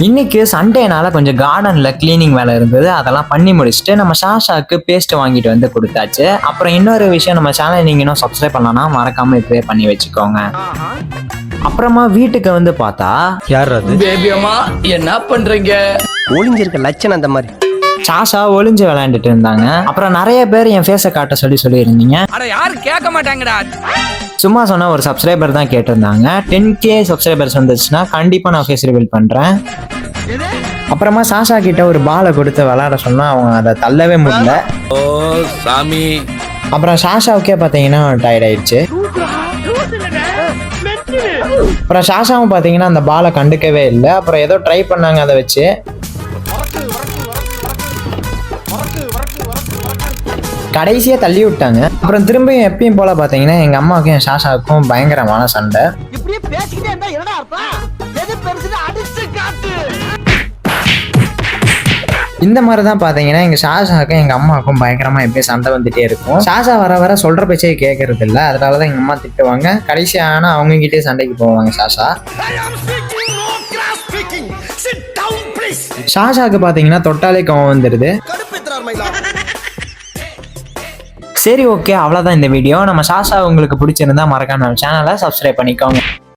இன்னைக்கு சண்டேனால கொஞ்சம் கார்டன்ல கிளீனிங் வேலை இருந்தது, அதெல்லாம் பண்ணி முடிச்சுட்டு நம்ம சாஷாக்கு பேஸ்ட் வாங்கிட்டு வந்து கொடுத்தாச்சு. அப்புறம் இன்னொரு விஷயம், நம்ம சேனல் நீங்க இன்னும் சப்ஸ்கிரைப் பண்ணலன்னா மறக்காம இப்பவே பண்ணி வச்சுக்கோங்க. அப்புறமா வீட்டுக்கு வந்து பார்த்தா யார் அது? பேபியம்மா என்ன பண்றீங்க? ஒளிஞ்சிருக்க லட்சணம் அந்த மாதிரி. சாஷா ஒளிஞ்சு விளையாண்டுட்டு இருந்தாங்க. அப்புறம் நிறைய பேர் என் ஃபேஸை காட்ட சொல்லி இருந்தீங்க. அட யாரும் கேட்க மாட்டாங்கடா. சும்மா சொன்ன ஒரு சப்ஸ்கிரைபர் தான் கேட்டிருந்தாங்க. 10K சப்ஸ்கிரைபர்ஸ் வந்துச்சுன்னா கண்டிப்பா நான் ஃபேஸ் ரிவீல் பண்றேன். அப்புறமா சாஷா கிட்ட ஒரு பாலை கொடுத்து விளையாட சொன்னா அவங்க அதை தள்ளவே முடியல. ஓ சாமி. அப்புறம் சாஷாவுக்கே பார்த்தீங்கன்னா டயர்ட் ஆயிடுச்சு. அப்புறம் சாஷாவும் பார்த்தீங்கன்னா அந்த பாலை கண்டுக்கவே இல்லை. அப்புறம் ஏதோ ட்ரை பண்ணாங்க அதை வச்சு. கடைசியா தள்ளி விட்டாங்க. அப்புறம் திரும்பியும் எப்பயும் போல பாத்தீங்கன்னா எங்க அம்மாவுக்கும் என் சாஷாவுக்கும் பயங்கரமான சண்டை. இந்த மாதிரிதான் பாத்தீங்கன்னா எங்க சாஷாவுக்கும் எங்க அம்மாவுக்கும் பயங்கரமா எப்பயும் சண்டை வந்துட்டே இருக்கும். சாஷா வர வர சொல்ற பேச்சே கேட்கறது இல்லை. அதனாலதான் எங்க அம்மா திட்டுவாங்க. கடைசி ஆனா அவங்க கிட்டே சண்டைக்கு போவாங்க சாஷா. சாஷாக்கு பாத்தீங்கன்னா தொட்டாலே கோவம் வந்துடுது. சரி, ஓகே, அவ்வளோதான் இந்த வீடியோ. நம்ம சாஷா உங்களுக்கு பிடிச்சிருந்தா மறக்காம நம்ம சேனலை சப்ஸ்கிரைப் பண்ணிக்கோங்க.